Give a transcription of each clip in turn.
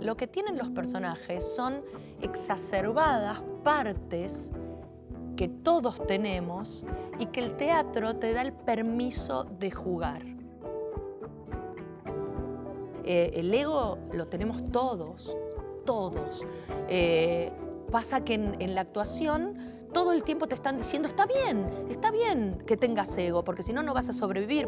Lo que tienen los personajes son exacerbadas partes que todos tenemos y que el teatro te da el permiso de jugar. El ego lo tenemos todos, todos. Pasa que en la actuación todo el tiempo te están diciendo está bien que tengas ego, porque si no, no vas a sobrevivir.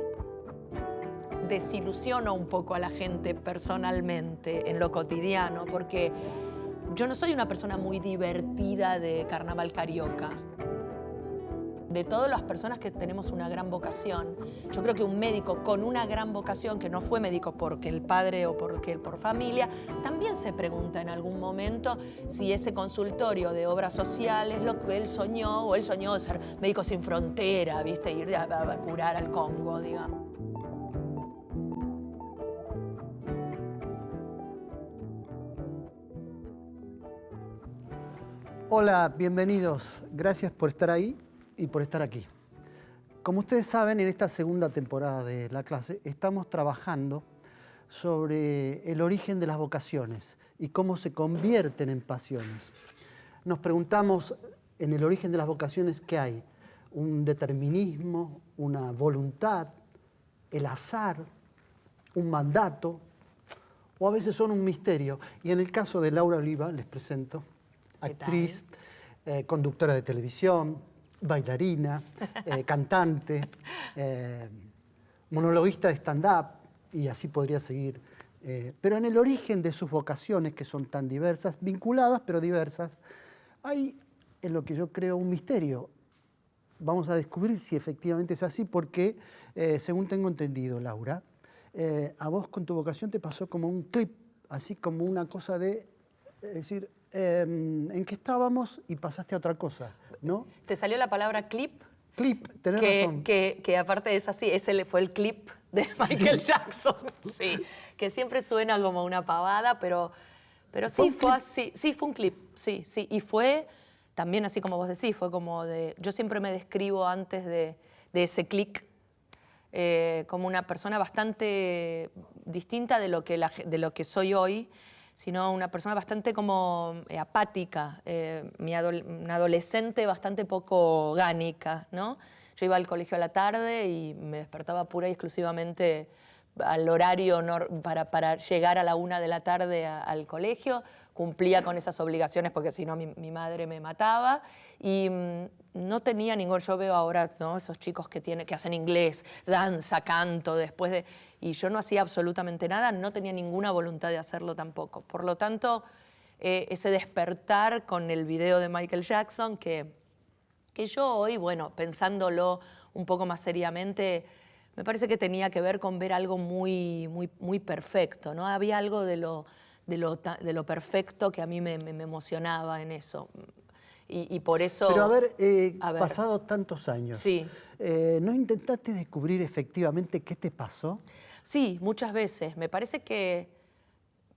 Desilusiono un poco a la gente personalmente en lo cotidiano, porque yo no soy una persona muy divertida de carnaval carioca. De todas las personas que tenemos una gran vocación, yo creo que un médico con una gran vocación, que no fue médico porque el padre o porque por familia, también se pregunta en algún momento si ese consultorio de obra social es lo que él soñó, o él soñó de ser médico sin frontera, ¿viste? Ir a curar al Congo, digamos. Hola, bienvenidos. Gracias por estar ahí y por estar aquí. Como ustedes saben, en esta segunda temporada de la clase estamos trabajando sobre el origen de las vocaciones y cómo se convierten en pasiones. Nos preguntamos en el origen de las vocaciones qué hay: un determinismo, una voluntad, el azar, un mandato, o a veces son un misterio. Y en el caso de Laura Oliva, les presento, actriz, conductora de televisión, bailarina, cantante, monologuista de stand-up, y así podría seguir. Pero en el origen de sus vocaciones, que son tan diversas, vinculadas pero diversas, hay en lo que yo creo un misterio. Vamos a descubrir si efectivamente es así, porque, según tengo entendido, Laura, a vos con tu vocación te pasó como un clip, así como una cosa de, es decir, en qué estábamos y pasaste a otra cosa, ¿no? ¿Te salió la palabra clip? Clip, tenés razón. Que aparte es así, ese fue el clip de Michael Jackson, sí, que siempre suena como una pavada, pero sí, fue así, sí, fue un clip, sí, y fue también así como vos decís, fue como de, yo siempre me describo antes de ese click como una persona bastante distinta de lo que soy hoy, sino una persona bastante como apática, una adolescente bastante poco orgánica, ¿no? Yo iba al colegio a la tarde y me despertaba pura y exclusivamente al horario para llegar a la 1 de la tarde al colegio, cumplía con esas obligaciones porque si no mi madre me mataba y no tenía ningún, yo veo ahora, ¿no?, esos chicos que hacen inglés, danza, canto, y yo no hacía absolutamente nada, no tenía ninguna voluntad de hacerlo tampoco. Por lo tanto, ese despertar con el video de Michael Jackson, que yo hoy, bueno, pensándolo un poco más seriamente, me parece que tenía que ver con ver algo muy, muy, muy perfecto, ¿no? Había algo de lo perfecto que a mí me emocionaba en eso. Y por eso... Pero pasado tantos años, sí. ¿No intentaste descubrir efectivamente qué te pasó? Sí, muchas veces. Me parece que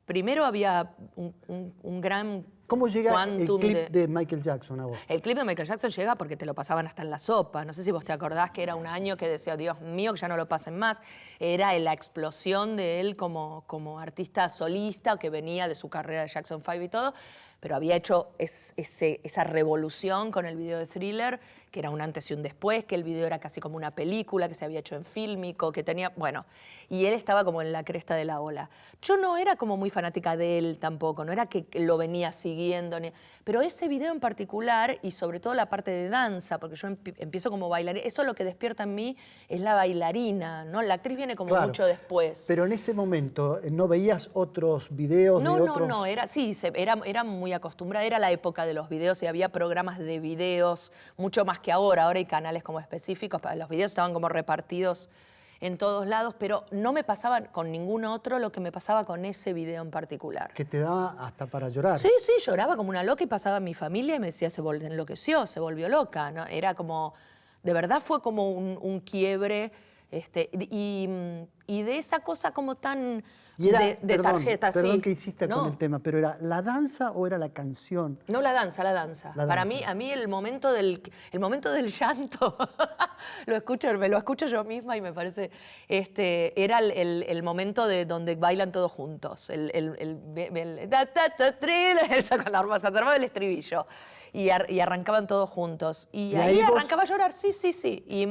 primero había un gran... ¿Cómo llega el clip de Michael Jackson a vos? El clip de Michael Jackson llega porque te lo pasaban hasta en la sopa. No sé si vos te acordás que era un año que decía, Dios mío, que ya no lo pasen más. Era la explosión de él como artista solista, que venía de su carrera de Jackson 5 y todo, pero había hecho esa revolución con el video de Thriller, que era un antes y un después, que el video era casi como una película, que se había hecho en fílmico, que tenía... Bueno, y él estaba como en la cresta de la ola. Yo no era como muy fanática de él tampoco, no era que lo venía siguiendo, pero ese video en particular, y sobre todo la parte de danza, porque yo empiezo como bailarina, eso lo que despierta en mí es la bailarina, ¿no? La actriz viene como claro, mucho después. Pero en ese momento, ¿no veías otros videos de otros...? No, era muy acostumbrada, era la época de los videos y había programas de videos, mucho más que ahora. Ahora hay canales como específicos, los videos estaban como repartidos en todos lados, pero no me pasaba con ningún otro lo que me pasaba con ese video en particular. Que te daba hasta para llorar. Sí, lloraba como una loca y pasaba a mi familia y me decía, enloqueció, se volvió loca, ¿no? Era como, de verdad fue como un quiebre Y de esa cosa como tan Y era, de tarjeta, perdón sí. que insista con el tema, pero ¿era la danza o era la canción? No, la danza, la danza. La Para danza. mí, a mí el momento del llanto, me lo escucho yo misma y me parece, era el momento de donde bailan todos juntos. Esa con la arma, se armaba el estribillo. Y arrancaban todos juntos. Y ahí arrancaba a llorar, sí, sí, sí. Y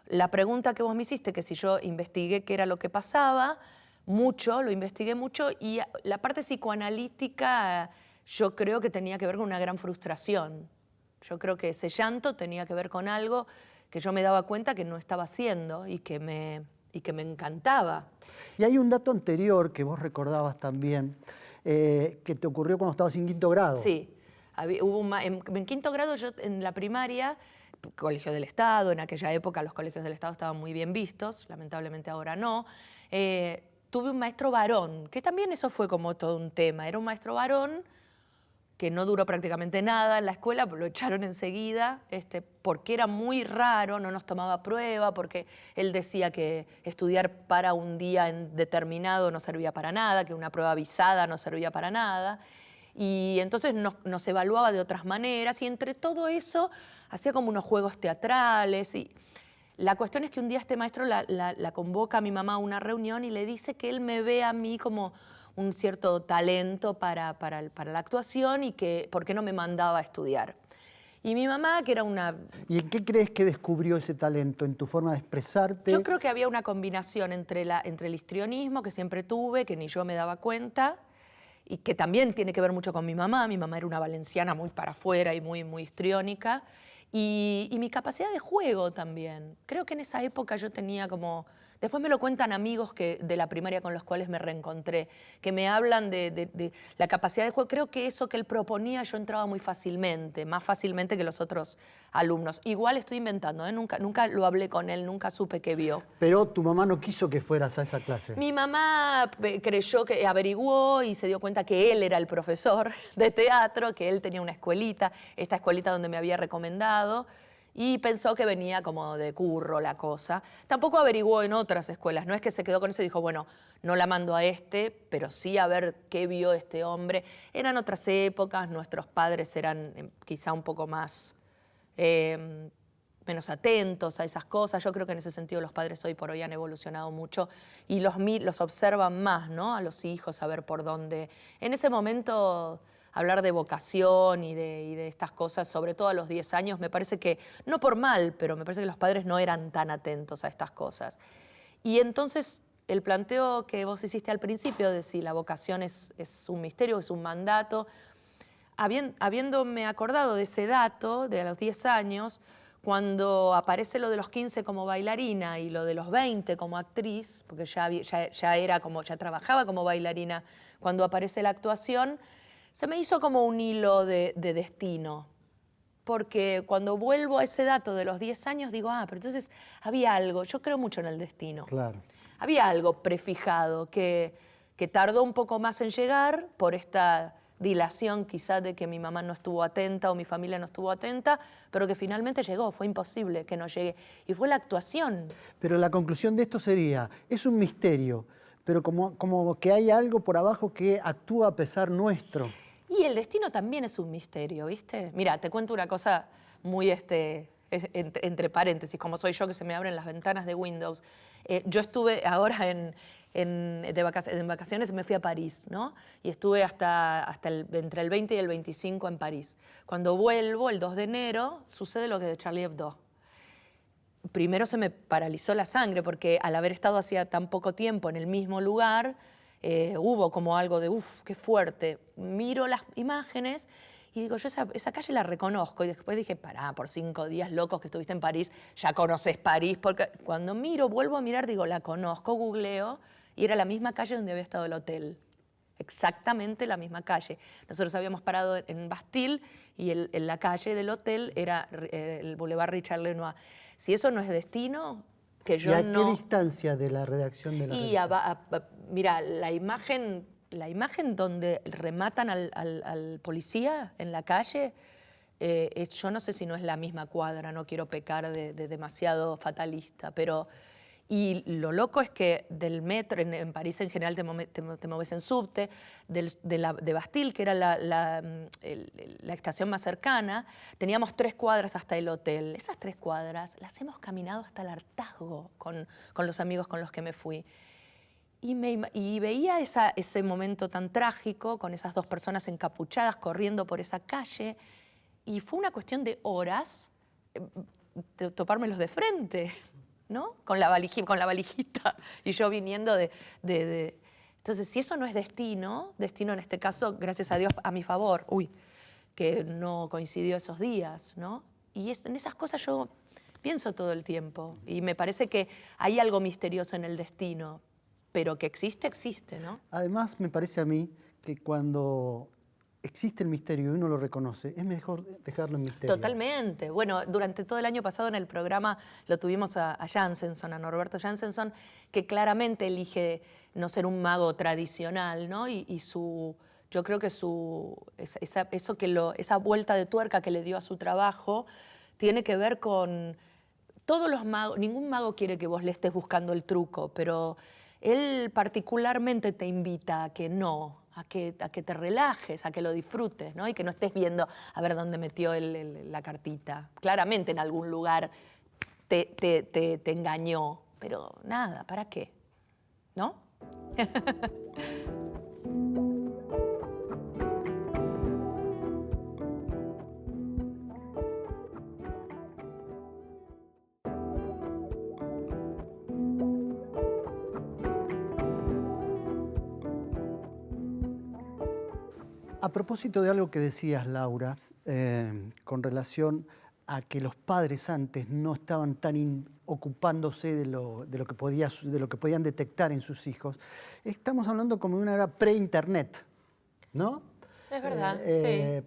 la pregunta que vos me hiciste, que si yo investigué qué era lo que pasaba, lo investigué mucho, y la parte psicoanalítica yo creo que tenía que ver con una gran frustración. Yo creo que ese llanto tenía que ver con algo que yo me daba cuenta que no estaba haciendo y que me encantaba. Y hay un dato anterior que vos recordabas también, que te ocurrió cuando estabas en quinto grado. Sí, en quinto grado yo en la primaria, Colegio del Estado, en aquella época los colegios del Estado estaban muy bien vistos, lamentablemente ahora no, tuve un maestro varón, que también eso fue como todo un tema. Era un maestro varón que no duró prácticamente nada en la escuela, lo echaron enseguida, porque era muy raro, no nos tomaba prueba, porque él decía que estudiar para un día determinado no servía para nada, que una prueba avisada no servía para nada. Y entonces nos evaluaba de otras maneras, y entre todo eso hacía como unos juegos teatrales. Y la cuestión es que un día este maestro la convoca a mi mamá a una reunión y le dice que él me ve a mí como un cierto talento para la actuación y que por qué no me mandaba a estudiar. Y mi mamá, que era una... ¿Y en qué crees que descubrió ese talento? ¿En tu forma de expresarte? Yo creo que había una combinación entre el histrionismo que siempre tuve, que ni yo me daba cuenta, y que también tiene que ver mucho con mi mamá. Mi mamá era una valenciana muy para afuera y muy, muy histriónica. Y mi capacidad de juego también. Creo que en esa época yo tenía como... Después me lo cuentan amigos de la primaria con los cuales me reencontré, que me hablan de la capacidad de juego. Creo que eso que él proponía yo entraba muy fácilmente, más fácilmente que los otros alumnos. Igual estoy inventando, ¿eh? Nunca lo hablé con él, nunca supe qué vio. Pero tu mamá no quiso que fueras a esa clase. Mi mamá creyó que averiguó y se dio cuenta que él era el profesor de teatro, que él tenía una escuelita, esta escuelita donde me había recomendado, y pensó que venía como de curro la cosa. Tampoco averiguó en otras escuelas, no es que se quedó con eso y dijo, bueno, no la mando a pero sí a ver qué vio este hombre. Eran otras épocas, nuestros padres eran quizá un poco más... menos atentos a esas cosas. Yo creo que en ese sentido los padres hoy por hoy han evolucionado mucho y los observan más, ¿no? A los hijos, a ver por dónde. En ese momento, hablar de vocación y de estas cosas, sobre todo a los 10 años, me parece que, no por mal, pero me parece que los padres no eran tan atentos a estas cosas. Y entonces, el planteo que vos hiciste al principio de si la vocación es un misterio, es un mandato, habiéndome acordado de ese dato de a los 10 años, cuando aparece lo de los 15 como bailarina y lo de los 20 como actriz, porque ya trabajaba como bailarina cuando aparece la actuación, se me hizo como un hilo de destino. Porque cuando vuelvo a ese dato de los 10 años, digo, pero entonces había algo, yo creo mucho en el destino. Claro. Había algo prefijado que tardó un poco más en llegar por esta dilación quizás de que mi mamá no estuvo atenta o mi familia no estuvo atenta, pero que finalmente llegó, fue imposible que no llegue. Y fue la actuación. Pero la conclusión de esto sería, es un misterio, pero como que hay algo por abajo que actúa a pesar nuestro. Y el destino también es un misterio, ¿viste? Mira, te cuento una cosa muy entre paréntesis, como soy yo que se me abren las ventanas de Windows. Yo estuve ahora en vacaciones, me fui a París, ¿no? Y estuve entre el 20 y el 25 en París. Cuando vuelvo, el 2 de enero, sucede lo que de Charlie Hebdo. Primero se me paralizó la sangre, porque al haber estado hacía tan poco tiempo en el mismo lugar, hubo como algo de, qué fuerte. Miro las imágenes y digo, yo esa calle la reconozco. Y después dije, por 5 días locos que estuviste en París, ya conoces París. Porque cuando vuelvo a mirar, digo, la conozco, googleo, y era la misma calle donde había estado el hotel. Exactamente la misma calle. Nosotros habíamos parado en Bastille y en la calle del hotel era el Boulevard Richard Lenoir. Si eso no es destino, que yo ¿Y a no... qué distancia de la redacción de la revista? Mira, la imagen donde rematan al policía en la calle, yo no sé si no es la misma cuadra, no quiero pecar de demasiado fatalista, pero Y lo loco es que del metro, en París en general te moves en subte, de Bastille, que era la estación más cercana, teníamos 3 cuadras hasta el hotel. Esas 3 cuadras las hemos caminado hasta el hartazgo con los amigos con los que me fui. Y veía ese momento tan trágico con esas 2 personas encapuchadas corriendo por esa calle, y fue una cuestión de horas topármelos de frente, ¿no? Con la valijita, y yo viniendo de... Entonces, si eso no es destino en este caso, gracias a Dios, a mi favor, que no coincidió esos días, ¿no? Y en esas cosas yo pienso todo el tiempo, y me parece que hay algo misterioso en el destino, pero que existe, existe, ¿no? Además, me parece a mí que cuando existe el misterio y uno lo reconoce, es mejor dejarlo en misterio. Totalmente. Bueno, durante todo el año pasado en el programa lo tuvimos a Jansenson, a Norberto Jansenson, que claramente elige no ser un mago tradicional, ¿no? Yo creo que esa vuelta de tuerca que le dio a su trabajo tiene que ver con todos los magos. Ningún mago quiere que vos le estés buscando el truco, pero él particularmente te invita a que no, a que te relajes, a que lo disfrutes, ¿no? Y que no estés viendo a ver dónde metió la cartita. Claramente en algún lugar te engañó, pero nada, ¿para qué? ¿No? A propósito de algo que decías, Laura, con relación a que los padres antes no estaban tan ocupándose de lo que podían detectar en sus hijos, estamos hablando como de una era pre-internet, ¿no? Es verdad, sí.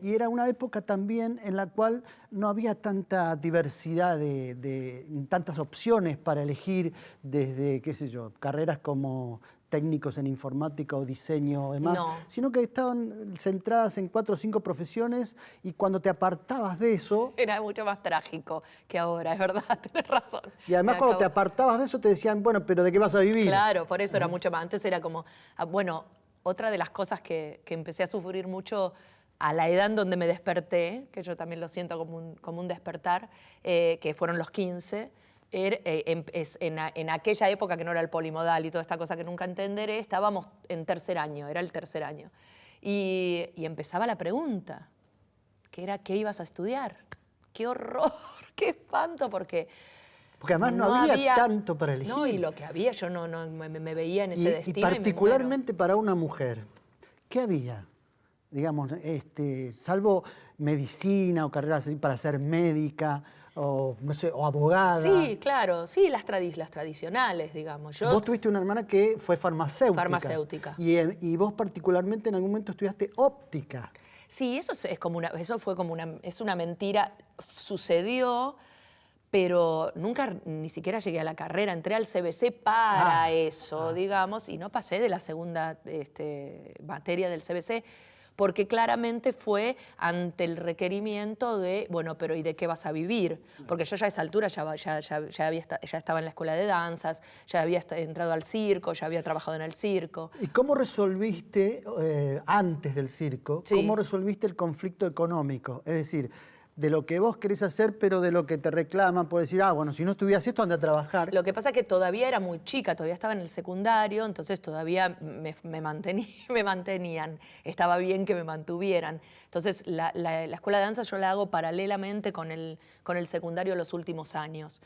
Y era una época también en la cual no había tanta diversidad tantas opciones para elegir desde, qué sé yo, carreras como técnicos en informática o diseño o demás, sino que estaban centradas en 4 o 5 profesiones, y cuando te apartabas de eso... Era mucho más trágico que ahora, es verdad, tenés razón. Y además cuando te apartabas de eso te decían, bueno, pero ¿de qué vas a vivir? Claro, por eso era mucho más. Antes era como, bueno, otra de las cosas que empecé a sufrir mucho a la edad en donde me desperté, que yo también lo siento como un despertar, que fueron los 15, en aquella época que no era el polimodal y toda esta cosa que nunca entenderé, estábamos en tercer año, era el tercer año. Y empezaba la pregunta, que era ¿qué ibas a estudiar? ¡Qué horror! ¡Qué espanto! Porque además no había tanto para elegir. No, y lo que había, yo no me veía en ese destino. Y particularmente para una mujer, ¿qué había? Digamos, salvo medicina o carreras así para ser médica o, no sé, o abogada. Sí, claro, sí, las tradicionales, digamos. Vos tuviste una hermana que fue farmacéutica. Farmacéutica. Y vos particularmente en algún momento estudiaste óptica. Sí, es una mentira, sucedió, pero nunca ni siquiera llegué a la carrera, entré al CBC para eso, digamos, y no pasé de la segunda materia del CBC, porque claramente fue ante el requerimiento de, bueno, pero ¿y de qué vas a vivir? Porque yo ya a esa altura ya estaba en la escuela de danzas, ya había entrado al circo, ya había trabajado en el circo. ¿Y cómo resolviste, antes del circo, cómo resolviste el conflicto económico? Es decir, de lo que vos querés hacer, pero de lo que te reclaman por decir, bueno, si no estudias esto, anda a trabajar. Lo que pasa es que todavía era muy chica, todavía estaba en el secundario, entonces todavía me mantenían. Estaba bien que me mantuvieran. Entonces, la escuela de danza yo la hago paralelamente con el secundario los últimos años.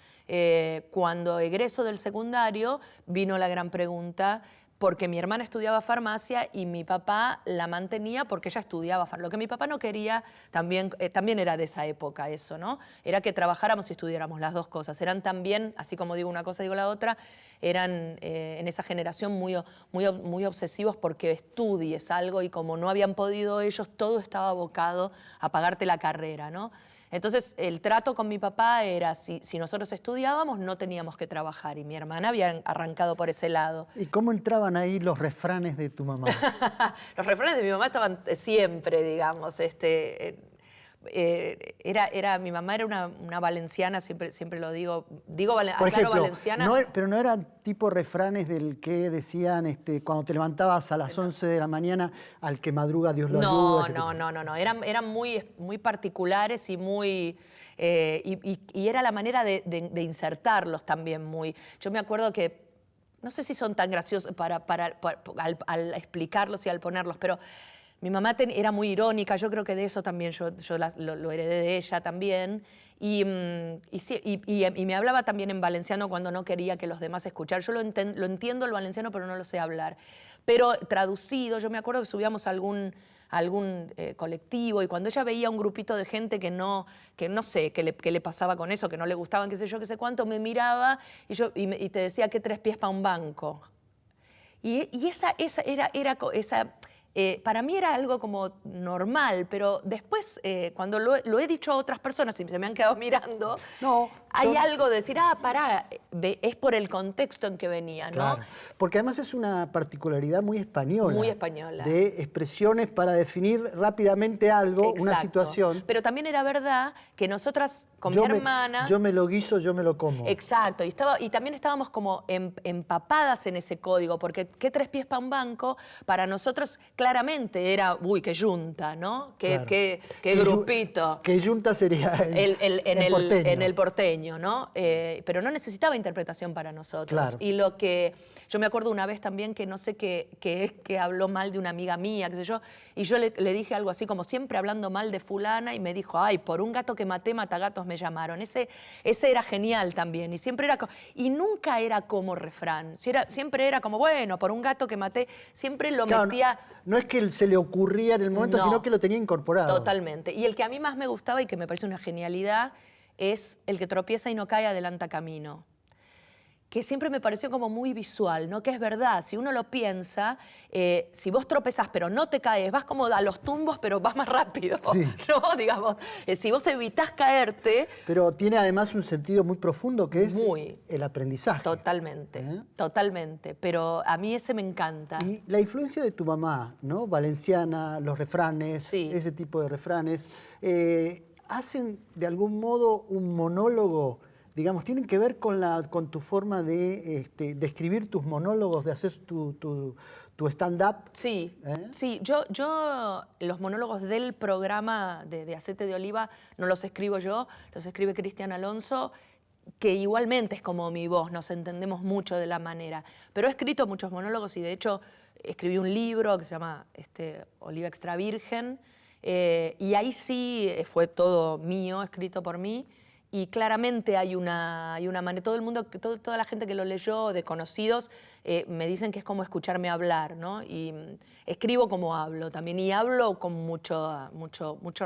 Cuando egreso del secundario, vino la gran pregunta, porque mi hermana estudiaba farmacia y mi papá la mantenía porque ella estudiaba farmacia. Lo que mi papá no quería, también era de esa época eso, ¿no? Era que trabajáramos y estudiáramos las dos cosas. Eran también, así como digo una cosa, digo la otra, eran en esa generación muy obsesivos porque estudies algo, y como no habían podido ellos, todo estaba abocado a pagarte la carrera, ¿no? Entonces, el trato con mi papá era, si nosotros estudiábamos, no teníamos que trabajar. Y mi hermana había arrancado por ese lado. ¿Y cómo entraban ahí los refranes de tu mamá? Los refranes de mi mamá estaban siempre, digamos. mi mamá era una valenciana, siempre lo digo. Por ejemplo, valenciana. pero no eran tipo refranes del que decían cuando te levantabas a las 11 de la mañana, al que madruga Dios lo ayuda. No. Eran muy particulares y muy... y era la manera de insertarlos también muy... Yo me acuerdo que, no sé si son tan graciosos al explicarlos y al ponerlos, pero mi mamá era muy irónica, yo creo que de eso también yo lo heredé de ella también. Y me hablaba también en valenciano cuando no quería que los demás escucharan. Yo lo entiendo el valenciano, pero no lo sé hablar. Pero traducido, yo me acuerdo que subíamos a algún colectivo y cuando ella veía un grupito de gente que no sé qué le pasaba con eso, que no le gustaban, qué sé yo, qué sé cuánto, me miraba y te decía que 3 pies para un banco. Y esa para mí era algo como normal, pero después cuando lo he dicho a otras personas y se me han quedado mirando, hay algo de decir, pará, es por el contexto en que venía, ¿no? Claro, porque además es una particularidad muy española. Muy española. De expresiones para definir rápidamente algo, Exacto. Una situación. Pero también era verdad que nosotras con mi hermana... Yo me lo guiso, yo me lo como. Exacto, y también estábamos como empapadas en ese código, porque ¿qué 3 pies para un banco? Para nosotros claramente era, qué yunta, ¿no? Qué grupito. Que yunta sería en el porteño, ¿no? Pero no necesitaba interpretación para nosotros. Claro. Y yo me acuerdo una vez también que no sé que habló mal de una amiga mía, qué sé yo, y yo le dije algo así como siempre hablando mal de fulana y me dijo, ay, por un gato que maté, matagatos me llamaron. Ese era genial también y nunca era como refrán. Siempre era como, bueno, por un gato que maté, siempre lo metía... No es que se le ocurría en el momento, sino que lo tenía incorporado. Totalmente. Y el que a mí más me gustaba y que me parece una genialidad es el que tropieza y no cae, adelanta camino. Que siempre me pareció como muy visual, ¿no? Que es verdad, si uno lo piensa, si vos tropezás pero no te caes, vas como a los tumbos pero vas más rápido, sí. ¿no? Digamos, si vos evitás caerte... Pero tiene además un sentido muy profundo que es el aprendizaje. Totalmente, totalmente, pero a mí ese me encanta. Y la influencia de tu mamá, ¿no? Valenciana, los refranes, ese tipo de refranes, hacen de algún modo un monólogo, digamos, tienen que ver con tu forma de escribir tus monólogos, de hacer tu stand-up. Sí, sí. Yo los monólogos del programa de Aceite de Oliva no los escribo yo, los escribe Cristian Alonso, que igualmente es como mi voz, nos entendemos mucho de la manera. Pero he escrito muchos monólogos y de hecho escribí un libro que se llama Oliva Extra Virgen, y ahí sí fue todo mío, escrito por mí. Y claramente hay una manera, todo el mundo, toda la gente que lo leyó, de conocidos, me dicen que es como escucharme hablar, ¿no? Y escribo como hablo también, y hablo con mucho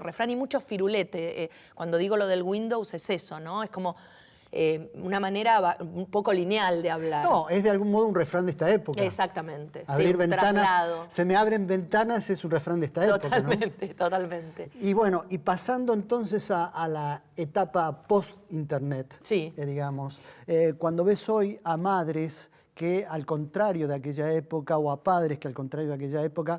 refrán y mucho firulete. Cuando digo lo del Windows es eso, ¿no? Es como una manera un poco lineal de hablar. No, es de algún modo un refrán de esta época. Exactamente. Abrir ventanas, traslado. Se me abren ventanas es un refrán de esta época, ¿no? Totalmente. Y bueno, y pasando entonces a la etapa post-internet, digamos, cuando ves hoy a madres que al contrario de aquella época, o a padres que al contrario de aquella época,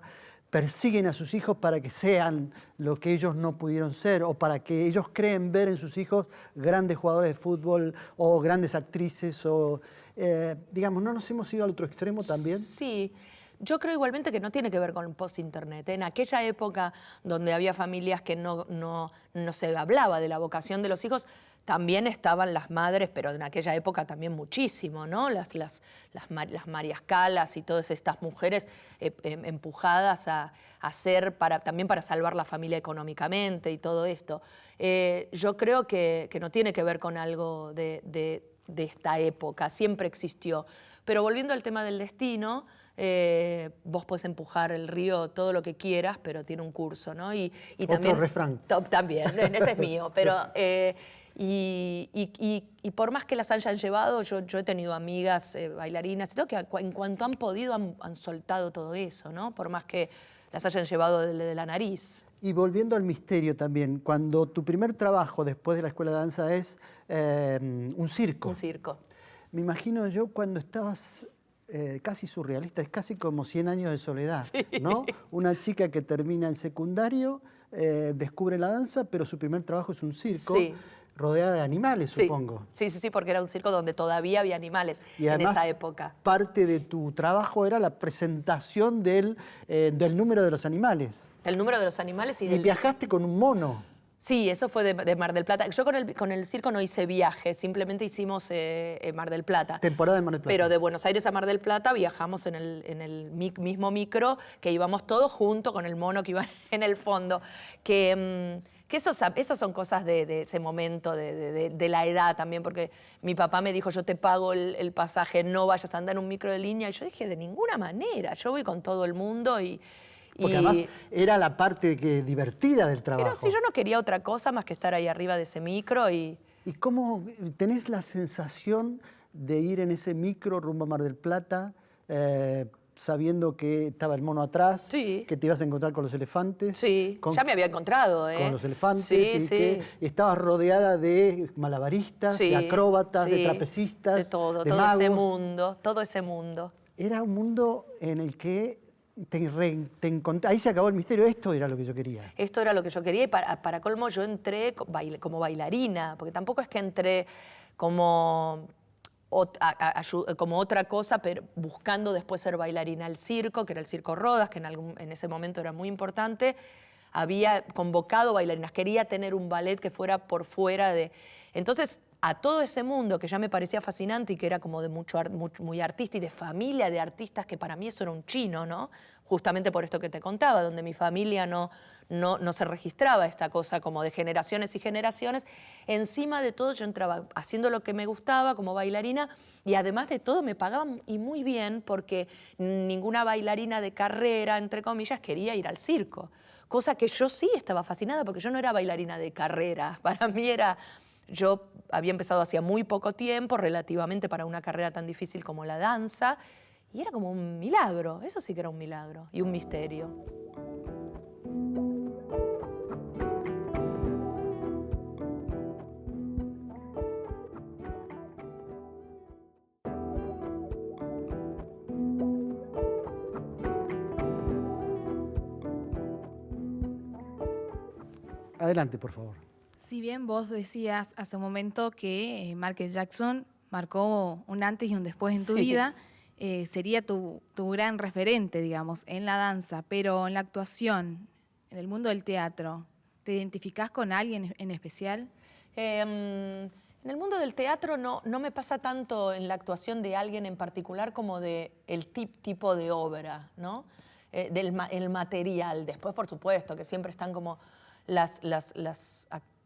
persiguen a sus hijos para que sean lo que ellos no pudieron ser, o para que ellos creen ver en sus hijos grandes jugadores de fútbol o grandes actrices, o digamos, ¿no nos hemos ido al otro extremo también? Sí. Yo creo igualmente que no tiene que ver con el post-internet. En aquella época donde había familias que no se hablaba de la vocación de los hijos, también estaban las madres, pero en aquella época también muchísimo, ¿no? Las Marias Calas y todas estas mujeres empujadas a hacer también para salvar la familia económicamente y todo esto. Yo creo que no tiene que ver con algo de esta época, siempre existió. Pero volviendo al tema del destino, vos podés empujar el río todo lo que quieras, pero tiene un curso, ¿no? Y otro también, refrán. También, ese es mío, pero... Y por más que las hayan llevado, yo he tenido amigas bailarinas y todo, que en cuanto han podido han soltado todo eso, ¿no? Por más que las hayan llevado de la nariz. Y volviendo al misterio también, cuando tu primer trabajo después de la escuela de danza es un circo. Un circo. Me imagino yo cuando estabas casi surrealista, es casi como 100 años de soledad, ¿no? Una chica que termina el secundario, descubre la danza, pero su primer trabajo es un circo, Sí. rodeada de animales, Sí. supongo. Sí, sí, sí, porque era un circo donde todavía había animales Y además, en esa época. parte de tu trabajo era la presentación del número de los animales. El número de los animales y Y del... viajaste con un mono. Sí, eso fue de Mar del Plata. Yo con el circo no hice viaje, simplemente hicimos Mar del Plata. Temporada de Mar del Plata. Pero de Buenos Aires a Mar del Plata viajamos en el mismo micro, que íbamos todos juntos con el mono que iba en el fondo. Que esos son cosas de ese momento, de la edad también, porque mi papá me dijo, yo te pago el pasaje, no vayas a andar en un micro de línea. Y yo dije, de ninguna manera, yo voy con todo el mundo Porque además era la parte divertida del trabajo. Pero sí, yo no quería otra cosa más que estar ahí arriba de ese micro ¿Y cómo tenés la sensación de ir en ese micro rumbo a Mar del Plata, sabiendo que estaba el mono atrás, Sí. que te ibas a encontrar con los elefantes? Sí, ya me había encontrado, Con los elefantes, Sí, y sí. que estabas rodeada de malabaristas, Sí, de acróbatas, sí, de trapecistas, de todo magos. ese mundo, todo ese mundo. Era un mundo en el que te encontré. Ahí se acabó el misterio, esto era lo que yo quería. Esto era lo que yo quería y para colmo yo entré como bailarina, porque tampoco es que entré como, como otra cosa, pero buscando después ser bailarina. El circo, que era el Circo Rodas, que en ese momento era muy importante, había convocado bailarinas, quería tener un ballet que fuera por fuera de... Entonces, a todo ese mundo que ya me parecía fascinante y que era como de muy artista y de familia de artistas, que para mí eso era un chino, ¿no? Justamente por esto que te contaba, donde mi familia no se registraba esta cosa como de generaciones y generaciones. Encima de todo yo entraba haciendo lo que me gustaba como bailarina y además de todo me pagaban y muy bien porque ninguna bailarina de carrera, entre comillas, quería ir al circo. Cosa que yo sí estaba fascinada porque yo no era bailarina de carrera. Para mí era... Yo había empezado hacía muy poco tiempo, relativamente para una carrera tan difícil como la danza, y era como un milagro, eso sí que era un milagro y un misterio. Adelante, por favor. Si bien vos decías hace un momento que Michael Jackson marcó un antes y un después en tu Sí. vida, sería tu gran referente, digamos, en la danza, pero en la actuación, en el mundo del teatro, ¿te identificás con alguien en especial? En el mundo del teatro no me pasa tanto en la actuación de alguien en particular como de el tipo de obra, ¿no? El material. Después, por supuesto, que siempre están como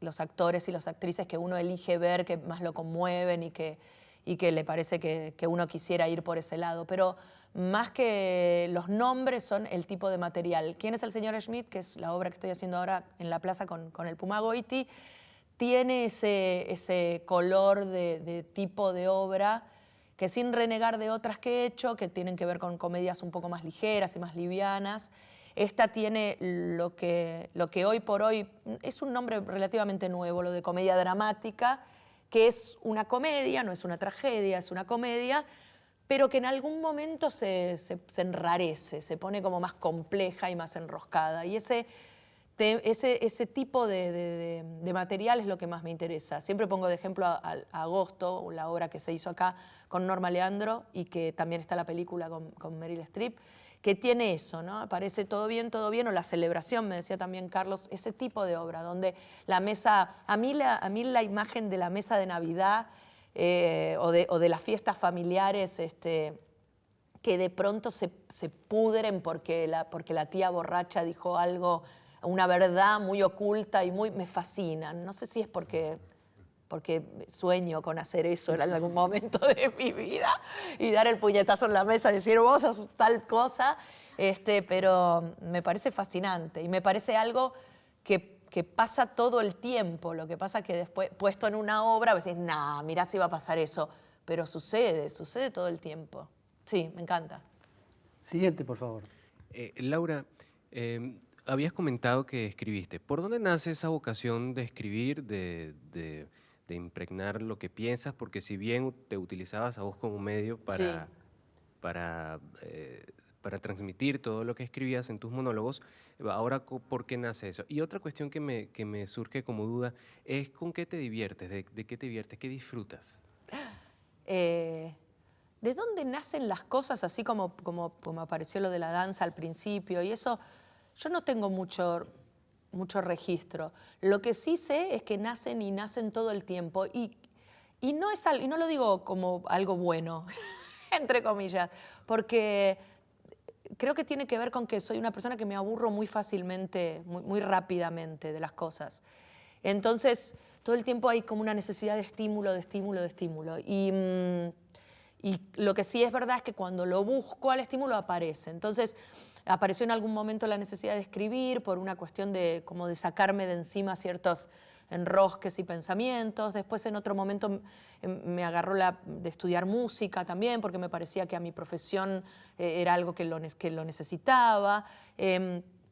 los actores y las actrices que uno elige ver, que más lo conmueven y que le parece que uno quisiera ir por ese lado. Pero más que los nombres son el tipo de material. ¿Quién es el señor Schmidt? Que es la obra que estoy haciendo ahora en la plaza con el Puma Goiti. Tiene ese color de tipo de obra que sin renegar de otras que he hecho, que tienen que ver con comedias un poco más ligeras y más livianas, esta tiene lo que hoy por hoy es un nombre relativamente nuevo, lo de comedia dramática, que es una comedia, no es una tragedia, es una comedia, pero que en algún momento se enrarece, se pone como más compleja y más enroscada. Y ese tipo de material es lo que más me interesa. Siempre pongo de ejemplo a Agosto, la obra que se hizo acá con Norma Leandro y que también está la película con Meryl Streep, que tiene eso, ¿no? Parece todo bien, o La Celebración, me decía también Carlos, ese tipo de obra, donde la mesa, a mí la imagen de la mesa de Navidad o de las fiestas familiares, que de pronto se pudren porque la tía borracha dijo algo, una verdad muy oculta y me fascinan. No sé si es porque sueño con hacer eso en algún momento de mi vida y dar el puñetazo en la mesa y decir, vos sos tal cosa, pero me parece fascinante y me parece algo que pasa todo el tiempo. Lo que pasa que después, puesto en una obra, a veces, nah, mirá si va a pasar eso, pero sucede todo el tiempo. Sí, me encanta. Siguiente, por favor. Laura, habías comentado que escribiste. ¿Por dónde nace esa vocación de escribir, de impregnar lo que piensas? Porque si bien te utilizabas a vos como medio para para transmitir todo lo que escribías en tus monólogos. Ahora, ¿por qué nace eso? Y otra cuestión que me surge como duda es ¿con qué te diviertes? ¿De qué te diviertes? ¿Qué disfrutas? ¿De dónde nacen las cosas? Así como apareció lo de la danza al principio y eso, yo no tengo mucho registro. Lo que sí sé es que nacen y nacen todo el tiempo y no lo digo como algo bueno, entre comillas, porque creo que tiene que ver con que soy una persona que me aburro muy fácilmente, muy rápidamente de las cosas. Entonces, todo el tiempo hay como una necesidad de estímulo. Y lo que sí es verdad es que cuando lo busco al estímulo aparece. Entonces, apareció en algún momento la necesidad de escribir por una cuestión de sacarme de encima ciertos enrosques y pensamientos. Después en otro momento me agarró de estudiar música también porque me parecía que a mi profesión era algo que lo necesitaba.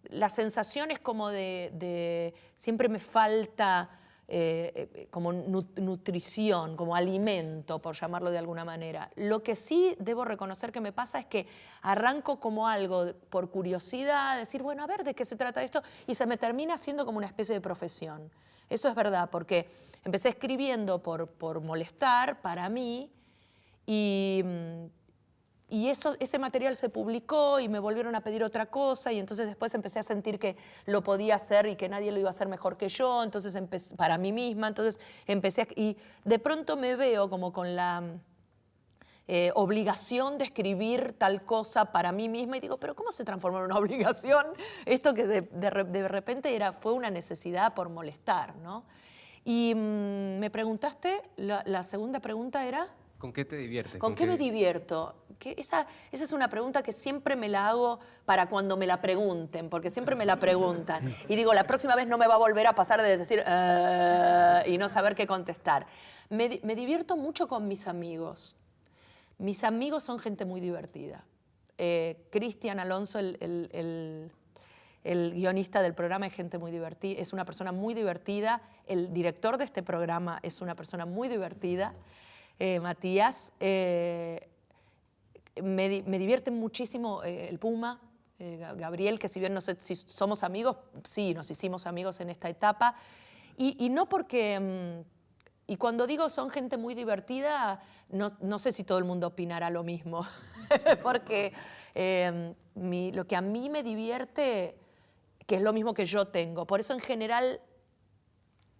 La sensación es como de siempre me falta como nutrición, como alimento, por llamarlo de alguna manera. Lo que sí debo reconocer que me pasa es que arranco como algo por curiosidad, decir, bueno, a ver de qué se trata esto, y se me termina haciendo como una especie de profesión. Eso es verdad, porque empecé escribiendo por molestar para mí y ese material se publicó y me volvieron a pedir otra cosa y entonces después empecé a sentir que lo podía hacer y que nadie lo iba a hacer mejor que yo, entonces para mí misma, entonces y de pronto me veo como con la obligación de escribir tal cosa para mí misma y digo, pero ¿cómo se transformó en una obligación? Esto que de repente fue una necesidad por molestar, ¿no? Y me preguntaste, la segunda pregunta era... ¿Con qué te diviertes? ¿Con qué me divierto? Esa es una pregunta que siempre me la hago para cuando me la pregunten, porque siempre me la preguntan. Y digo, la próxima vez no me va a volver a pasar de decir y no saber qué contestar. Me divierto mucho con mis amigos. Mis amigos son gente muy divertida. Cristian Alonso, el guionista del programa, es gente muy divertida, es una persona muy divertida. El director de este programa es una persona muy divertida. Matías, me divierte muchísimo el Puma, Gabriel, que si bien no sé si somos amigos, sí, nos hicimos amigos en esta etapa, y no porque, y cuando digo son gente muy divertida, no sé si todo el mundo opinará lo mismo, porque lo que a mí me divierte, que es lo mismo que yo tengo, por eso en general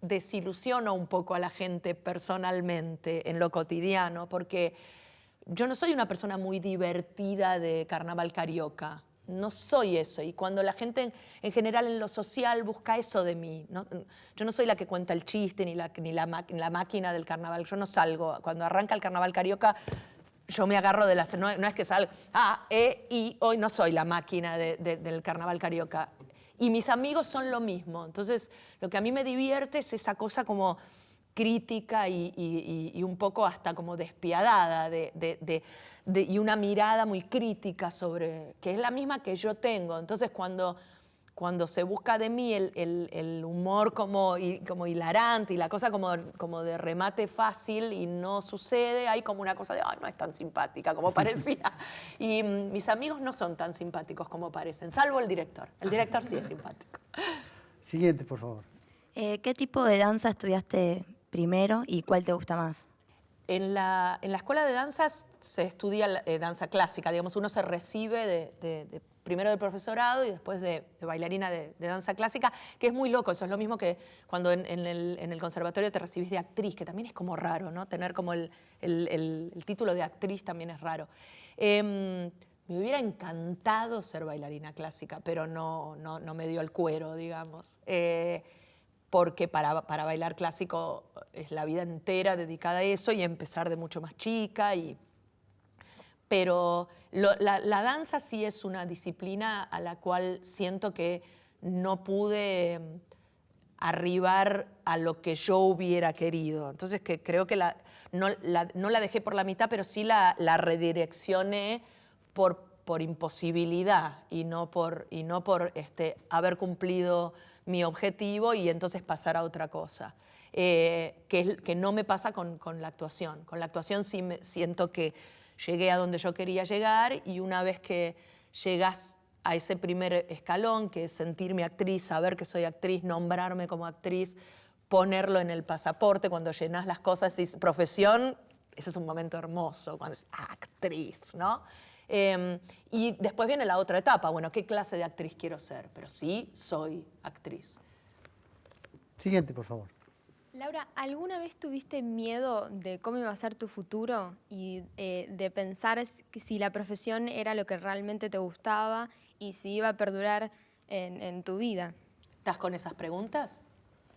desilusiono un poco a la gente personalmente en lo cotidiano, porque yo no soy una persona muy divertida de carnaval carioca, no soy eso, y cuando la gente en general en lo social busca eso de mí, yo no soy la que cuenta el chiste ni la máquina del carnaval, yo no salgo, cuando arranca el carnaval carioca yo me agarro de las... No es que salga, y hoy no soy la máquina del carnaval carioca. Y mis amigos son lo mismo. Entonces, lo que a mí me divierte es esa cosa como crítica y un poco hasta como despiadada y una mirada muy crítica sobre... que es la misma que yo tengo. Entonces, cuando se busca de mí el humor como hilarante y la cosa como de remate fácil y no sucede, hay como una cosa de, ay, no es tan simpática como parecía. Y mis amigos no son tan simpáticos como parecen, salvo el director. El director sí es simpático. Siguiente, por favor. ¿Qué tipo de danza estudiaste primero y cuál te gusta más? En la escuela de danzas se estudia danza clásica, digamos, uno se recibe primero del profesorado y después de bailarina de danza clásica, que es muy loco, eso es lo mismo que cuando en el conservatorio te recibís de actriz, que también es como raro, ¿no? Tener como el título de actriz también es raro. Me hubiera encantado ser bailarina clásica, pero no me dio el cuero, digamos. Porque para bailar clásico es la vida entera dedicada a eso y empezar de mucho más chica. Pero la danza sí es una disciplina a la cual siento que no pude arribar a lo que yo hubiera querido. Entonces que creo que no la dejé por la mitad, pero sí la redireccioné por imposibilidad y no por haber cumplido mi objetivo y entonces pasar a otra cosa. Que no me pasa con la actuación. Con la actuación sí siento que llegué a donde yo quería llegar y una vez que llegas a ese primer escalón, que es sentirme actriz, saber que soy actriz, nombrarme como actriz, ponerlo en el pasaporte, cuando llenas las cosas y profesión, ese es un momento hermoso, cuando es actriz, ¿no? Y después viene la otra etapa, bueno, ¿qué clase de actriz quiero ser? Pero sí soy actriz. Siguiente, por favor. Laura, ¿alguna vez tuviste miedo de cómo iba a ser tu futuro y de pensar si la profesión era lo que realmente te gustaba y si iba a perdurar en tu vida? ¿Estás con esas preguntas?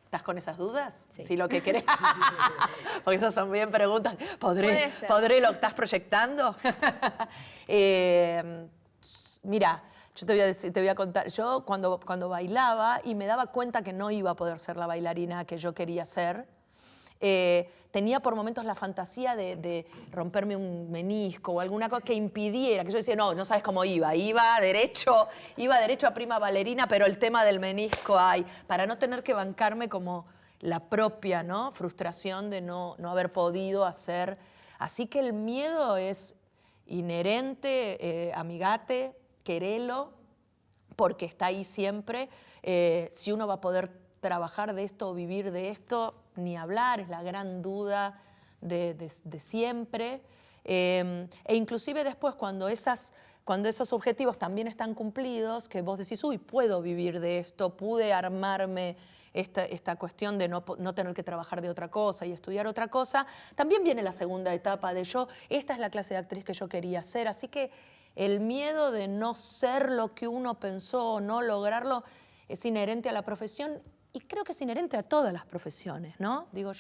¿Estás con esas dudas? Sí. Si lo que querés. Porque esas son bien preguntas. Puede ser. ¿Podré lo que estás proyectando? Mira, yo te voy a contar. Yo cuando bailaba y me daba cuenta que no iba a poder ser la bailarina que yo quería ser, tenía por momentos la fantasía de romperme un menisco o alguna cosa que impidiera, que yo decía, no sabes cómo iba derecho a prima ballerina, pero el tema del menisco hay, para no tener que bancarme como la propia, ¿no?, frustración de no haber podido hacer. Así que el miedo es inherente, amigate, querelo, porque está ahí siempre. Si uno va a poder trabajar de esto o vivir de esto, ni hablar, es la gran duda de siempre. E inclusive después, cuando esos objetivos también están cumplidos, que vos decís, uy, puedo vivir de esto, pude armarme esta cuestión de no tener que trabajar de otra cosa y estudiar otra cosa, también viene la segunda etapa de esta es la clase de actriz que yo quería ser. Así que el miedo de no ser lo que uno pensó o no lograrlo es inherente a la profesión. Y creo que es inherente a todas las profesiones, ¿no? Digo,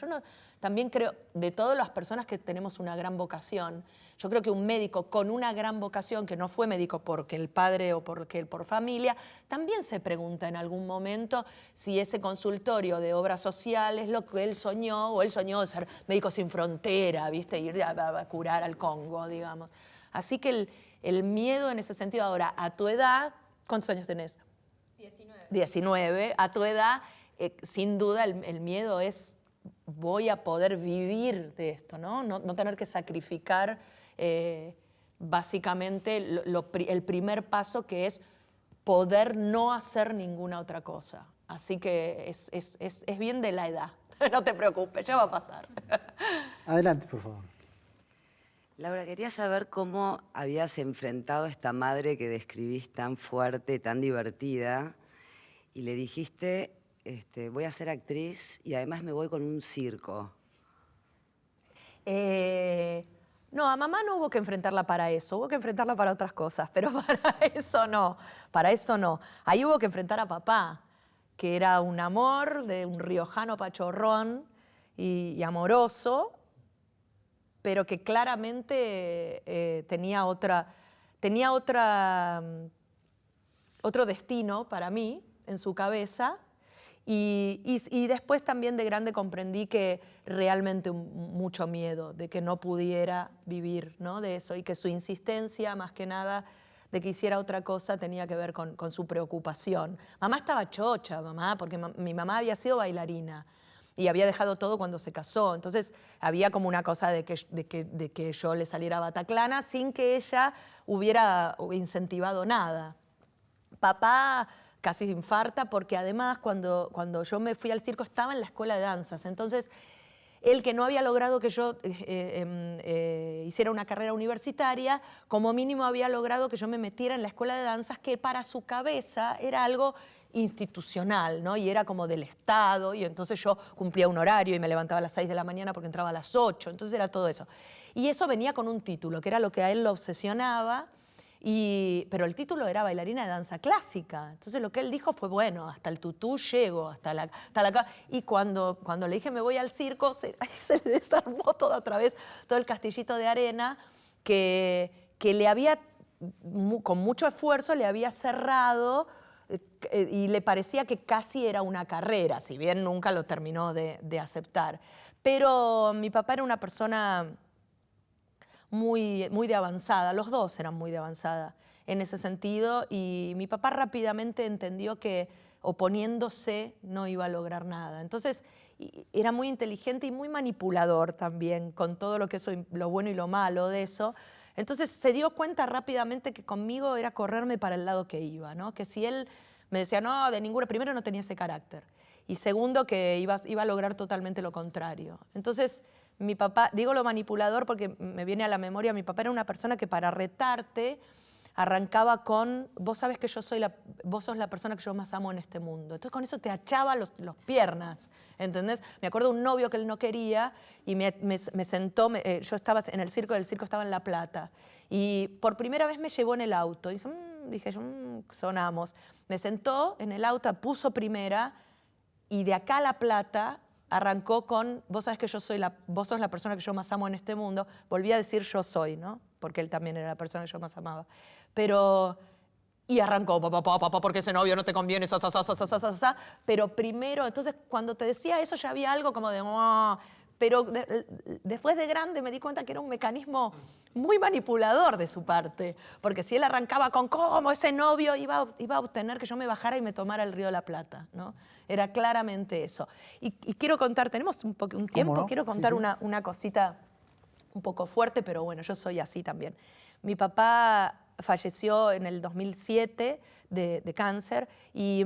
también creo, de todas las personas que tenemos una gran vocación, yo creo que un médico con una gran vocación, que no fue médico porque el padre o porque por familia, también se pregunta en algún momento si ese consultorio de obra social es lo que él soñó, o él soñó ser médico sin frontera, ¿viste? Ir a curar al Congo, digamos. Así que el miedo en ese sentido. Ahora, a tu edad, ¿cuántos años tenés? 19. A tu edad, sin duda el miedo es, voy a poder vivir de esto, ¿no? No tener que sacrificar básicamente el primer paso, que es poder no hacer ninguna otra cosa. Así que es bien de la edad. No te preocupes, ya va a pasar. Adelante, por favor. Laura, quería saber cómo habías enfrentado a esta madre que describís tan fuerte, tan divertida, y le dijiste, voy a ser actriz y además me voy con un circo. No, a mamá no hubo que enfrentarla para eso, hubo que enfrentarla para otras cosas, pero para eso no. Ahí hubo que enfrentar a papá, que era un amor de un riojano pachorrón y amoroso, pero que claramente tenía otro destino para mí en su cabeza. Y después también de grande comprendí que realmente mucho miedo de que no pudiera vivir, ¿no?, de eso, y que su insistencia, más que nada, de que hiciera otra cosa tenía que ver con su preocupación. Mamá estaba chocha, porque mi mamá había sido bailarina y había dejado todo cuando se casó. Entonces había como una cosa de que yo le saliera a Bataclana sin que ella hubiera incentivado nada. Papá casi infarta porque además cuando yo me fui al circo estaba en la escuela de danzas. Entonces él, que no había logrado que yo hiciera una carrera universitaria, como mínimo había logrado que yo me metiera en la escuela de danzas, que para su cabeza era algo institucional, ¿no? Y era como del Estado, y entonces yo cumplía un horario y me levantaba a las 6 de la mañana porque entraba a las 8, entonces era todo eso. Y eso venía con un título, que era lo que a él lo obsesionaba, pero el título era bailarina de danza clásica. Entonces lo que él dijo fue, bueno, hasta el tutú llego, hasta la... Y cuando le dije me voy al circo, se le desarmó todo otra vez, todo el castillito de arena que le había, con mucho esfuerzo, le había cerrado y le parecía que casi era una carrera, si bien nunca lo terminó de aceptar. Pero mi papá era una persona muy de avanzada, los dos eran muy de avanzada en ese sentido, y mi papá rápidamente entendió que oponiéndose no iba a lograr nada. Entonces era muy inteligente y muy manipulador también con todo lo bueno y lo malo de eso. Entonces se dio cuenta rápidamente que conmigo era correrme para el lado que iba, ¿no? Que si él me decía, no, de ninguna, primero no tenía ese carácter, y segundo que iba a lograr totalmente lo contrario. Entonces mi papá, digo lo manipulador porque me viene a la memoria, mi papá era una persona que para retarte arrancaba con, vos sabés que vos sos la persona que yo más amo en este mundo. Entonces con eso te achaba los piernas, ¿entendés? Me acuerdo de un novio que él no quería y me sentó, yo estaba en el circo estaba en La Plata. Y por primera vez me llevó en el auto. Y dije, sonamos. Me sentó en el auto, puso primera y de acá a La Plata arrancó con, vos sabés que vos sos la persona que yo más amo en este mundo. Volví a decir yo soy, ¿no? Porque él también era la persona que yo más amaba. Y arrancó, porque ese novio no te conviene, pero primero, entonces cuando te decía eso ya había algo como de, oh, pero después de grande me di cuenta que era un mecanismo muy manipulador de su parte, porque si él arrancaba con cómo ese novio iba a obtener que yo me bajara y me tomara el Río de la Plata, ¿no? Era claramente eso. Y quiero contar, tenemos un tiempo, ¿Cómo no? Quiero contar Sí. una cosita un poco fuerte, pero bueno, yo soy así también. Mi papá falleció en el 2007 de cáncer y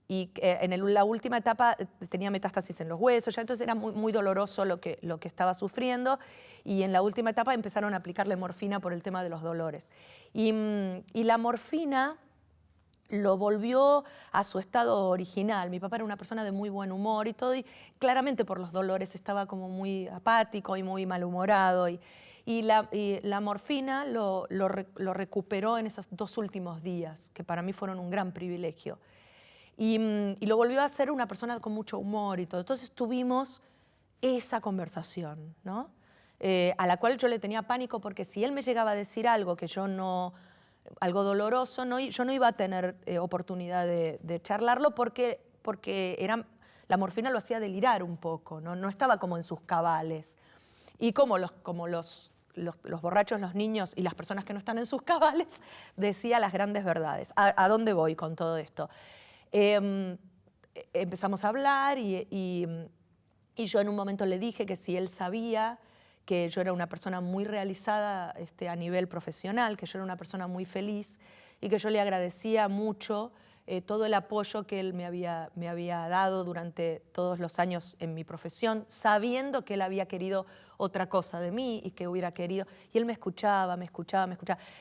en la última etapa tenía metástasis en los huesos, ya entonces era muy, muy doloroso lo que estaba sufriendo, y en la última etapa empezaron a aplicarle morfina por el tema de los dolores. Y la morfina lo volvió a su estado original. Mi papá era una persona de muy buen humor y todo, y claramente por los dolores estaba como muy apático y muy malhumorado. Y la morfina lo recuperó en esos 2 últimos días, que para mí fueron un gran privilegio. Y lo volvió a hacer una persona con mucho humor y todo. Entonces tuvimos esa conversación, ¿no? A la cual yo le tenía pánico, porque si él me llegaba a decir algo que yo no, algo doloroso, yo no iba a tener oportunidad de charlarlo, porque la morfina lo hacía delirar un poco, ¿no? No estaba como en sus cabales. Y como los borrachos, los niños y las personas que no están en sus cabales, decía las grandes verdades. ¿A dónde voy con todo esto? Empezamos a hablar y yo en un momento le dije que si él sabía que yo era una persona muy realizada a nivel profesional, que yo era una persona muy feliz y que yo le agradecía mucho todo el apoyo que él me había dado durante todos los años en mi profesión, sabiendo que él había querido otra cosa de mí y que hubiera querido. Y él me escuchaba.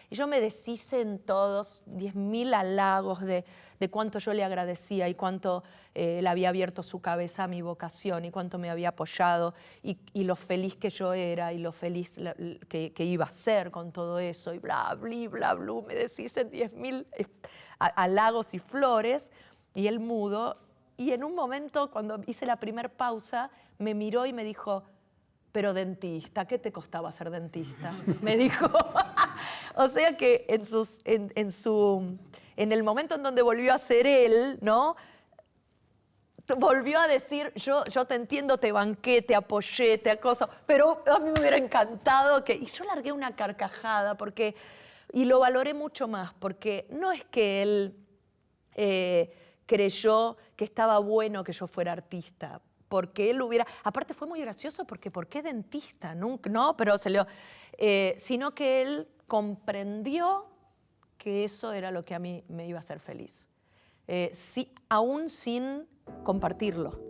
Y yo me deshice en todos 10.000 halagos de cuánto yo le agradecía y cuánto le había abierto su cabeza a mi vocación y cuánto me había apoyado y lo feliz que yo era y lo feliz que iba a ser con todo eso y bla, bla, bla, me deshice en 10.000 halagos y flores, y él mudo. Y en un momento, cuando hice la primer pausa, me miró y me dijo, pero dentista, ¿qué te costaba ser dentista? Me dijo. O sea que en el momento en donde volvió a ser él, ¿no? Volvió a decir, yo te entiendo, te banqué, te apoyé, te acoso, pero a mí me hubiera encantado que... Y yo largué una carcajada y lo valoré mucho más, porque no es que él creyó que estaba bueno que yo fuera artista, porque él hubiera... Aparte fue muy gracioso porque ¿por qué dentista? Nunca, no, pero sino que él comprendió que eso era lo que a mí me iba a hacer feliz. Sí, aún sin compartirlo.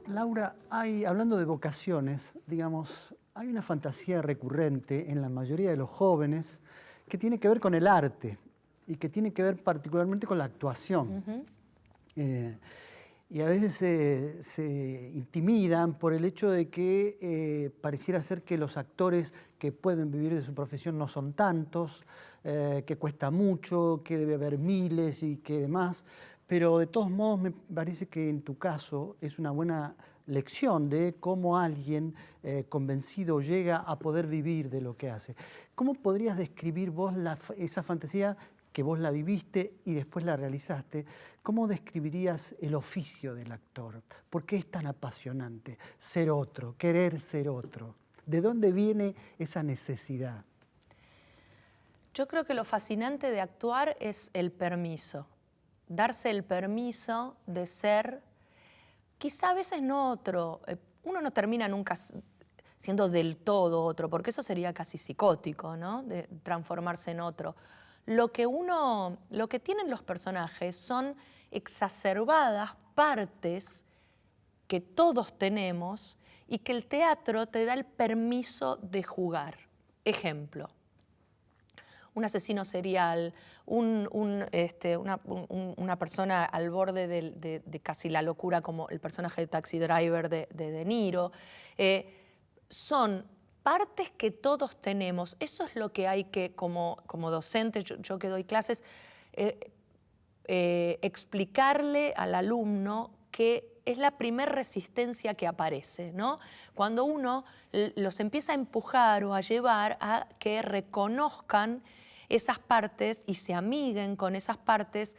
Laura, hablando de vocaciones, digamos, hay una fantasía recurrente en la mayoría de los jóvenes que tiene que ver con el arte y que tiene que ver particularmente con la actuación. Y a veces se intimidan por el hecho de que pareciera ser que los actores que pueden vivir de su profesión no son tantos, que cuesta mucho, que debe haber miles y que demás. Pero de todos modos me parece que en tu caso es una buena lección de cómo alguien convencido llega a poder vivir de lo que hace. ¿Cómo podrías describir vos esa fantasía que vos la viviste y después la realizaste? ¿Cómo describirías el oficio del actor? ¿Por qué es tan apasionante ser otro, querer ser otro? ¿De dónde viene esa necesidad? Yo creo que lo fascinante de actuar es el permiso. Darse el permiso de ser, quizá a veces no otro. Uno no termina nunca siendo del todo otro, porque eso sería casi psicótico, ¿no? De transformarse en otro. Lo que tienen los personajes son exacerbadas partes que todos tenemos y que el teatro te da el permiso de jugar. Ejemplo, un asesino serial, una persona al borde de casi la locura, como el personaje de Taxi Driver de Niro. Son partes que todos tenemos. Eso es lo que hay que, como docente, yo que doy clases, explicarle al alumno que es la primer resistencia que aparece, ¿no? Cuando uno los empieza a empujar o a llevar a que reconozcan esas partes y se amiguen con esas partes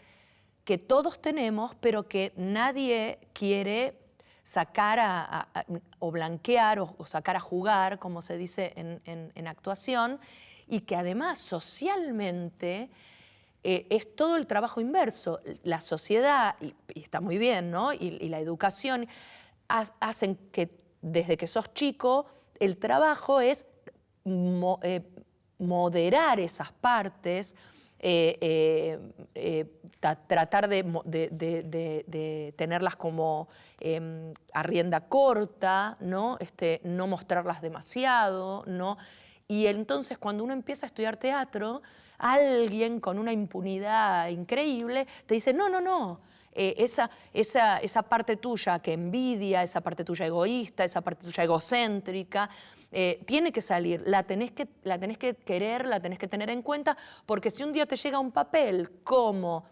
que todos tenemos, pero que nadie quiere sacar o blanquear o sacar a jugar, como se dice en actuación, y que además socialmente es todo el trabajo inverso. La sociedad, y está muy bien, ¿no? Y la educación hacen que desde que sos chico el trabajo es moderar esas partes, tratar de tenerlas como a rienda corta, ¿no? No mostrarlas demasiado, ¿no? Y entonces cuando uno empieza a estudiar teatro, alguien con una impunidad increíble te dice, no, no, no, esa parte tuya que envidia, esa parte tuya egoísta, esa parte tuya egocéntrica, tiene que salir, la tenés que querer, la tenés que tener en cuenta, porque si un día te llega un papel como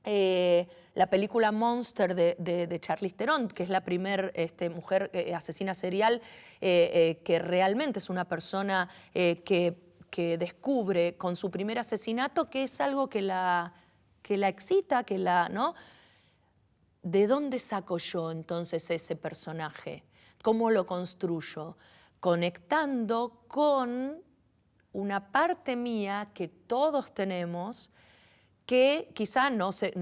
la película Monster de Charlize Theron, que es la primer mujer asesina serial, que realmente es una persona que descubre con su primer asesinato que es algo que la excita, ¿no? ¿De dónde saco yo entonces ese personaje? ¿Cómo lo construyo? Conectando con una parte mía que todos tenemos, que quizá no se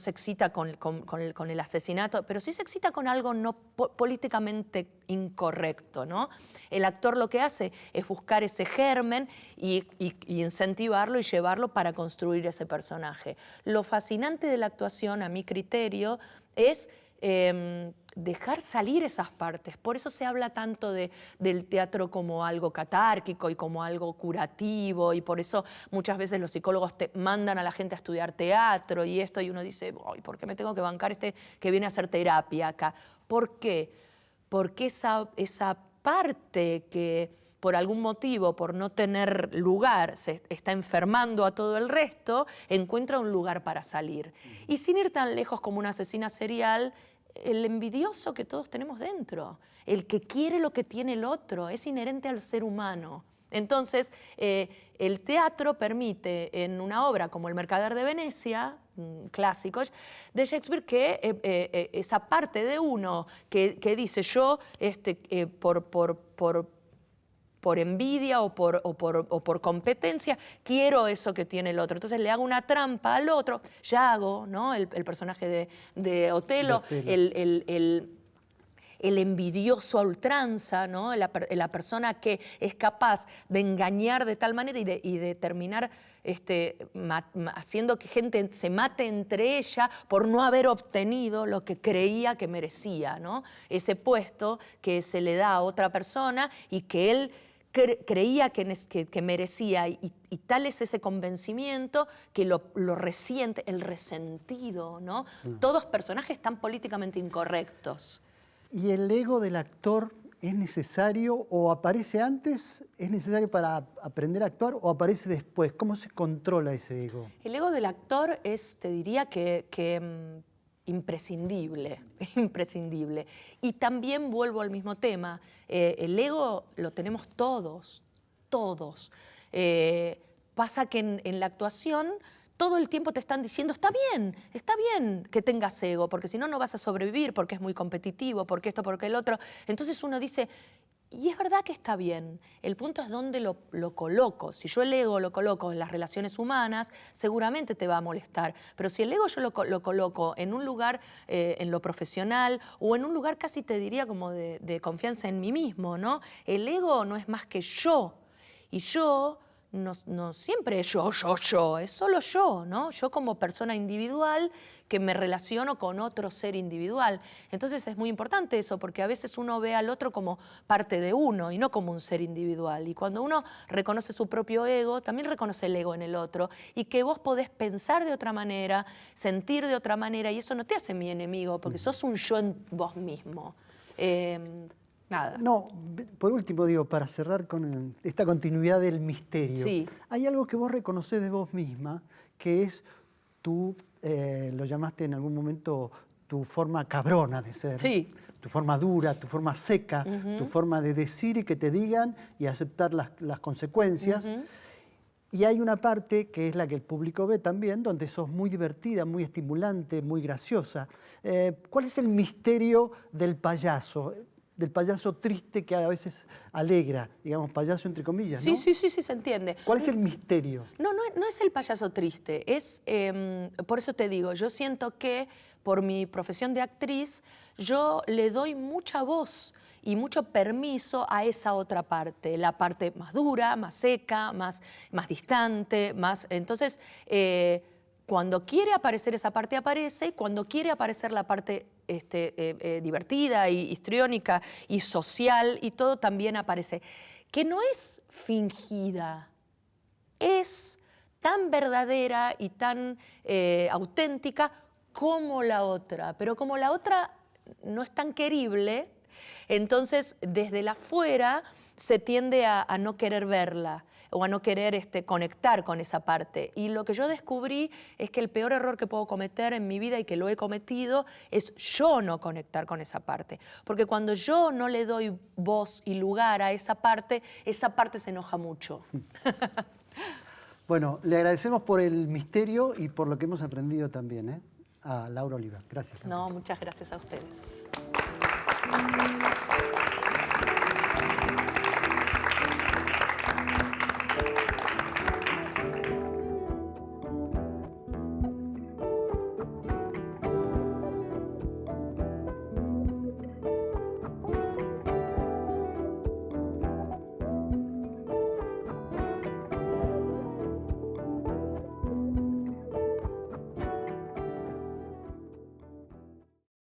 excita con el asesinato, pero sí se excita con algo no políticamente incorrecto, ¿no? El actor lo que hace es buscar ese germen y incentivarlo y llevarlo para construir ese personaje. Lo fascinante de la actuación, a mi criterio, es dejar salir esas partes. Por eso se habla tanto del teatro como algo catárquico y como algo curativo, y por eso muchas veces los psicólogos te mandan a la gente a estudiar teatro y esto, y uno dice, ay, ¿por qué me tengo que bancar que viene a hacer terapia acá? ¿Por qué? Porque esa parte que por algún motivo, por no tener lugar, se está enfermando a todo el resto, encuentra un lugar para salir. Y sin ir tan lejos como una asesina serial, el envidioso que todos tenemos dentro, el que quiere lo que tiene el otro, es inherente al ser humano. Entonces, el teatro permite en una obra como El Mercader de Venecia, clásico de Shakespeare, que esa parte de uno que dice yo por envidia o por competencia, quiero eso que tiene el otro. Entonces le hago una trampa al otro. Yago, ¿no? El personaje de Otelo, el envidioso a ultranza, ¿no? La persona que es capaz de engañar de tal manera y de terminar haciendo que gente se mate entre ella por no haber obtenido lo que creía que merecía, ¿no? Ese puesto que se le da a otra persona y que él creía que merecía, y tal es ese convencimiento que lo resiente, el resentido, ¿no? Todos personajes tan políticamente incorrectos. ¿Y el ego del actor es necesario o aparece antes? ¿Es necesario para aprender a actuar o aparece después? ¿Cómo se controla ese ego? El ego del actor es, te diría que imprescindible, imprescindible. Y también vuelvo al mismo tema, el ego lo tenemos todos, todos. Pasa que en la actuación todo el tiempo te están diciendo, está bien que tengas ego, porque si no, no vas a sobrevivir, porque es muy competitivo, porque esto, porque el otro. Entonces uno dice, Y es verdad que está bien. El punto es dónde lo coloco. Si yo el ego lo coloco en las relaciones humanas, seguramente te va a molestar. Pero si el ego yo lo coloco en un lugar, en lo profesional, o en un lugar casi te diría como de confianza en mí mismo, ¿no? El ego no es más que yo. Y yo no siempre es yo, es solo yo, ¿no? Yo como persona individual que me relaciono con otro ser individual. Entonces es muy importante eso, porque a veces uno ve al otro como parte de uno y no como un ser individual. Y cuando uno reconoce su propio ego, también reconoce el ego en el otro, y que vos podés pensar de otra manera, sentir de otra manera, y eso no te hace mi enemigo, porque sos un yo en vos mismo. Nada. No, por último, digo, para cerrar con esta continuidad del misterio, Sí. hay algo que vos reconocés de vos misma, que es tu, lo llamaste en algún momento, tu forma cabrona de ser, Sí. tu forma dura, tu forma seca, tu forma de decir y que te digan y aceptar las consecuencias. Y hay una parte que es la que el público ve también, donde sos muy divertida, muy estimulante, muy graciosa. ¿Cuál es el misterio del payaso? Del payaso triste que a veces alegra, digamos, payaso entre comillas, Sí, ¿no? sí, se entiende. ¿Cuál es el misterio? No es el payaso triste, es, por eso te digo, yo siento que por mi profesión de actriz, yo le doy mucha voz y mucho permiso a esa otra parte, la parte más dura, más seca, más distante, más... Entonces, cuando quiere aparecer esa parte aparece, y cuando quiere aparecer la parte divertida y histriónica y social y todo también aparece. Que no es fingida, es tan verdadera y tan auténtica como la otra, pero como la otra no es tan querible, entonces desde la afuera se tiende a no querer verla o a no querer conectar con esa parte. Y lo que yo descubrí es que el peor error que puedo cometer en mi vida y que lo he cometido es yo no conectar con esa parte. Porque cuando yo no le doy voz y lugar a esa parte se enoja mucho. Bueno, le agradecemos por el misterio y por lo que hemos aprendido también, a Laura Oliva. Gracias. No, muchas gracias a ustedes.